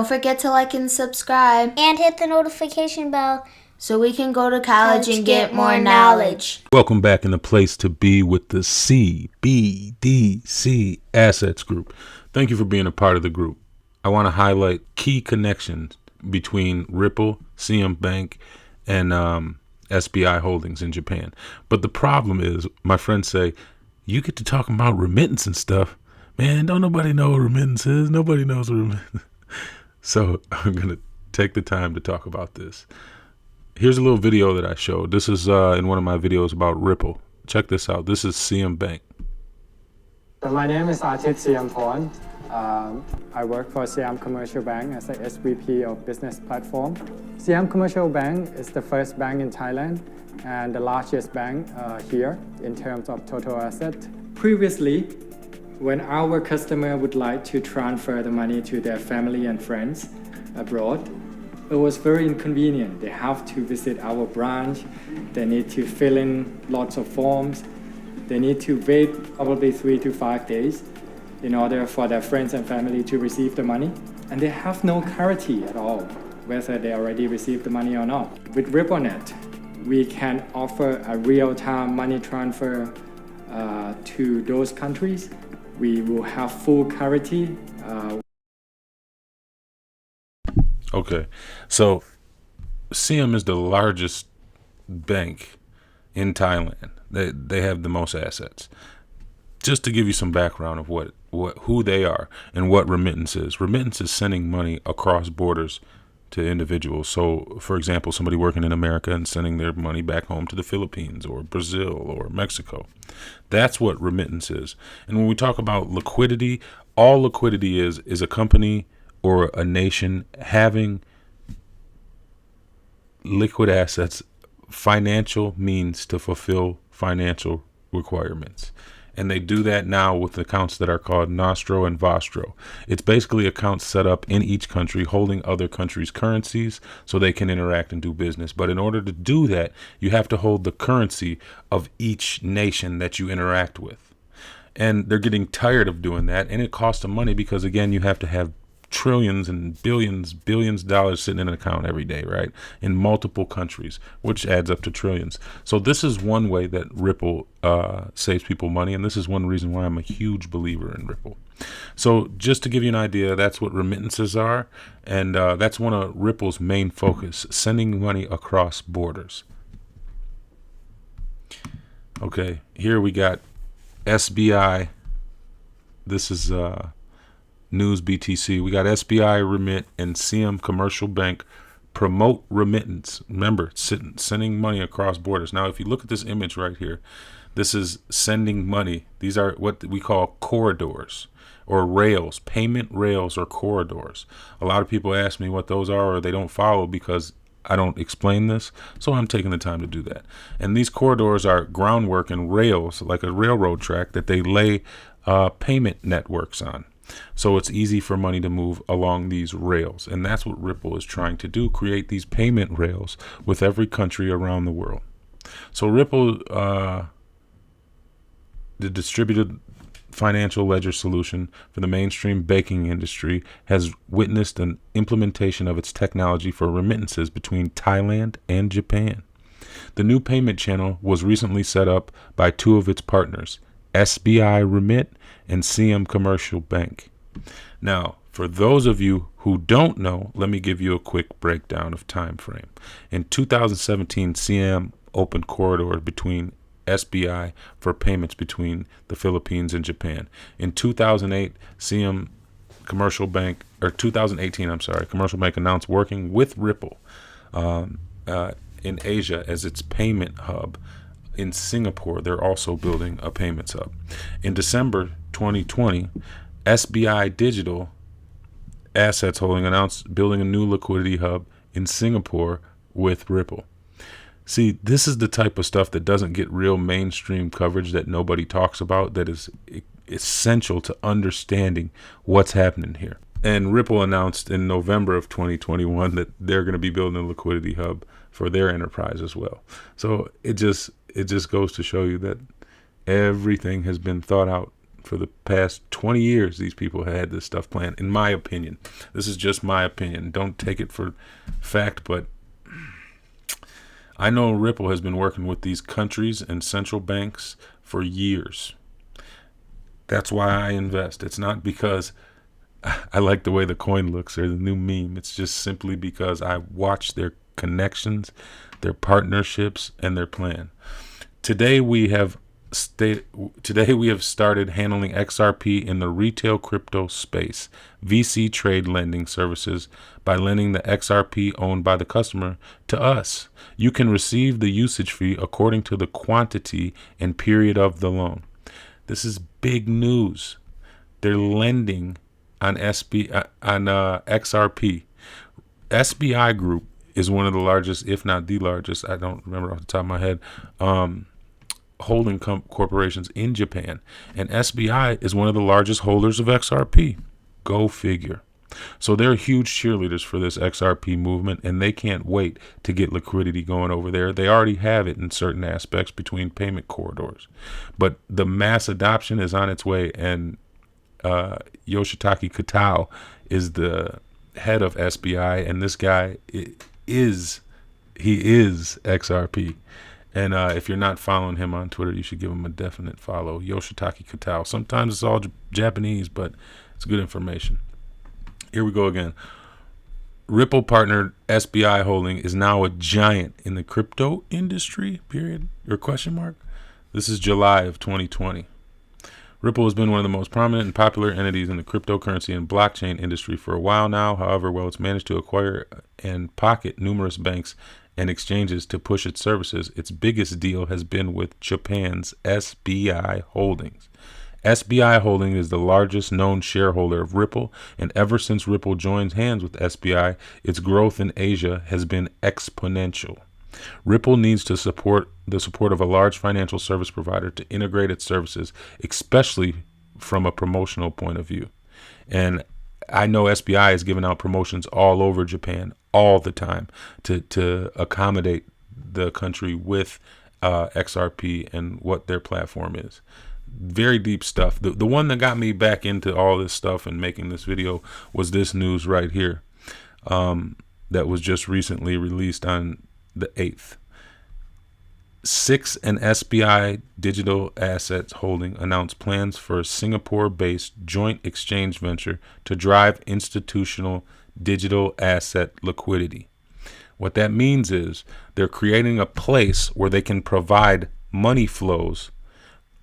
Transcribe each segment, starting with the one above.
Don't forget to like and subscribe. And hit the notification bell so we can go to college and get more knowledge. Welcome back in the place to be with the CBDC Assets Group. Thank you for being a part of the group. I want to highlight key connections between Ripple, CM Bank, and SBI Holdings in Japan. But the problem is, my friends say, you get to talking about remittance and stuff. Man, don't nobody know what remittance is. Nobody knows what remittance is. So I'm going to take the time to talk about this. Here's a little video that I showed. This is in one of my videos about Ripple. Check this out. This is CM Bank. My name is Siam-Porn. I work for Siam Commercial Bank as a SVP of Business Platform. Siam Commercial Bank is the first bank in Thailand and the largest bank here in terms of total asset. Previously, when our customer would like to transfer the money to their family and friends abroad, it was very inconvenient. They have to visit our branch. They need to fill in lots of forms. They need to wait probably 3 to 5 days in order for their friends and family to receive the money. And they have no clarity at all whether they already received the money or not. With RippleNet, we can offer a real-time money transfer to those countries. We will have full clarity. Okay, so CM is the largest bank in Thailand. They have the most assets. Just to give you some background of who they are and what remittance is. Remittance is sending money across borders to individuals. So, for example, somebody working in America and sending their money back home to the Philippines or Brazil or Mexico. That's what remittance is. And when we talk about liquidity, all liquidity is a company or a nation having liquid assets, financial means to fulfill financial requirements. And they do that now with accounts that are called Nostro and Vostro. It's basically accounts set up in each country holding other countries' currencies so they can interact and do business. But in order to do that, you have to hold the currency of each nation that you interact with. And they're getting tired of doing that. And it costs them money because, again, you have to have trillions and billions of dollars sitting in an account every day, right? In multiple countries, which adds up to trillions. So this is one way that Ripple saves people money. And this is one reason why I'm a huge believer in Ripple. So just to give you an idea, that's what remittances are. And that's one of Ripple's main focus, sending money across borders. Okay, here we got SBI. This is News BTC. We got SBI Remit and CM Commercial Bank promote remittance. Remember, sending money across borders. Now, if you look at this image right here, this is sending money. These are what we call corridors or rails, payment rails or corridors. A lot of people ask me what those are, or they don't follow because I don't explain this, so I'm taking the time to do that. And these corridors are groundwork and rails, like a railroad track that they lay payment networks on. So it's easy for money to move along these rails. And that's what Ripple is trying to do, create these payment rails with every country around the world. So Ripple, the distributed financial ledger solution for the mainstream banking industry, has witnessed an implementation of its technology for remittances between Thailand and Japan. The new payment channel was recently set up by two of its partners, SBI Remit and CM Commercial Bank. Now, for those of you who don't know, let me give you a quick breakdown of time frame. In 2017, CM opened corridors between SBI for payments between the Philippines and Japan. In 2008, CM Commercial Bank, or 2018, Commercial Bank announced working with Ripple in Asia as its payment hub. In Singapore, they're also building a payments hub. In December 2020, SBI Digital Assets Holding announced building a new liquidity hub in Singapore with Ripple. See, this is the type of stuff that doesn't get real mainstream coverage, that nobody talks about, that is essential to understanding what's happening here. And Ripple announced in November of 2021 that they're going to be building a liquidity hub for their enterprise as well. So it just goes to show you that everything has been thought out For the past 20 years, these people have had this stuff planned, in my opinion. This is just my opinion. Don't take it for fact, but I know Ripple has been working with these countries and central banks for years. That's why I invest. It's not because I like the way the coin looks or the new meme. It's just simply because I watch their connections, their partnerships, and their plan. Today we have started handling XRP in the retail crypto space, VC trade lending services, by lending the XRP owned by the customer to us. You can receive the usage fee according to the quantity and period of the loan. This is big news. They're lending on XRP. SBI Group is one of the largest, if not the largest, I don't remember off the top of my head, holding corporations in Japan. And SBI is one of the largest holders of XRP. Go figure. So they're huge cheerleaders for this XRP movement, and they can't wait to get liquidity going over there. They already have it in certain aspects between payment corridors. But the mass adoption is on its way, and Yoshitaka Kitao is the head of SBI, and this guy is XRP. And if you're not following him on Twitter, you should give him a definite follow. Yoshitaka Kitao. Sometimes it's all Japanese, but it's good information. Here we go again. Ripple partnered SBI Holding is now a giant in the crypto industry, period, or question mark. This is July of 2020. Ripple has been one of the most prominent and popular entities in the cryptocurrency and blockchain industry for a while now. However, while it's managed to acquire and pocket numerous banks and exchanges to push its services, its biggest deal has been with Japan's SBI Holdings. SBI Holding is the largest known shareholder of Ripple, and ever since Ripple joined hands with SBI, its growth in Asia has been exponential. Ripple needs to support of a large financial service provider to integrate its services, especially from a promotional point of view. And I know SBI is giving out promotions all over Japan all the time to accommodate the country with XRP and what their platform is. Very deep stuff. The one that got me back into all this stuff and making this video was this news right here that was just recently released on the 8th. SIX and SBI Digital Assets Holding announced plans for a Singapore-based joint exchange venture to drive institutional digital asset liquidity. What that means is they're creating a place where they can provide money flows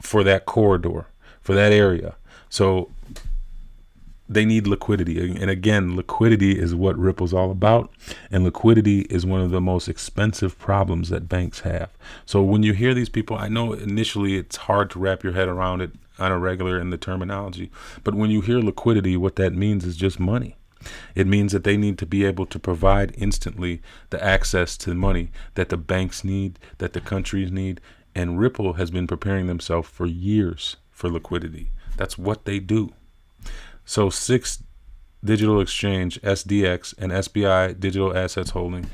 for that corridor, for that area. So they need liquidity. And again, liquidity is what Ripple's all about. And liquidity is one of the most expensive problems that banks have. So when you hear these people, I know initially it's hard to wrap your head around it on a regular in the terminology. But when you hear liquidity, what that means is just money. It means that they need to be able to provide instantly the access to money that the banks need, that the countries need. And Ripple has been preparing themselves for years for liquidity. That's what they do. So SIX Digital Exchange, SDX, and SBI Digital Assets Holding,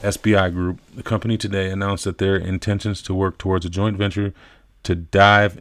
SBI Group, the company today announced that their intentions to work towards a joint venture to drive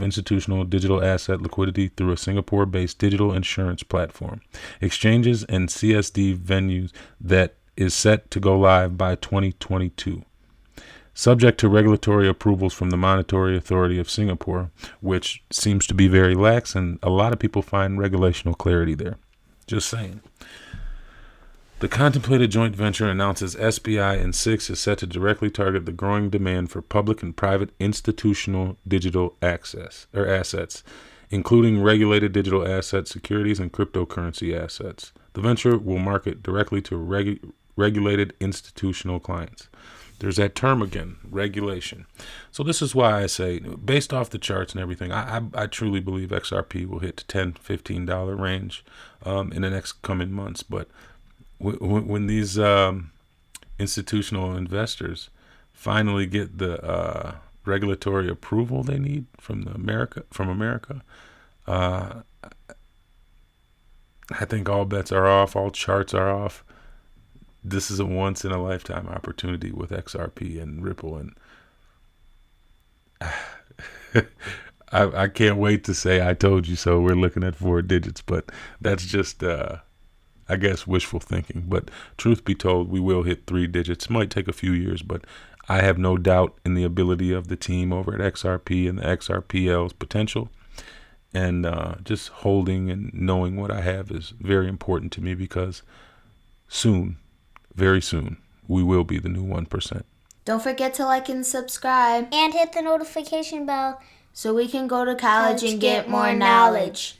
institutional digital asset liquidity through a Singapore-based digital insurance platform, exchanges, and CSD venues that is set to go live by 2022. Subject to regulatory approvals from the Monetary Authority of Singapore, which seems to be very lax, and a lot of people find regulational clarity there. Just saying. The contemplated joint venture announces SBI and SIX is set to directly target the growing demand for public and private institutional digital assets, including regulated digital asset securities and cryptocurrency assets. The venture will market directly to regulated institutional clients. There's that term again, regulation. So this is why I say, based off the charts and everything, I truly believe XRP will hit the $10, $15 range in the next coming months. But when these institutional investors finally get the regulatory approval they need from America, I think all bets are off, all charts are off. This is a once-in-a-lifetime opportunity with XRP and Ripple, and I can't wait to say I told you so. We're looking at 4 digits, but that's just, I guess, wishful thinking. But truth be told, we will hit 3 digits. Might take a few years, but I have no doubt in the ability of the team over at XRP and the XRPL's potential. And just holding and knowing what I have is very important to me because soon, very soon, we will be the new 1%. Don't forget to like and subscribe And hit the notification bell so we can go to college and get more knowledge.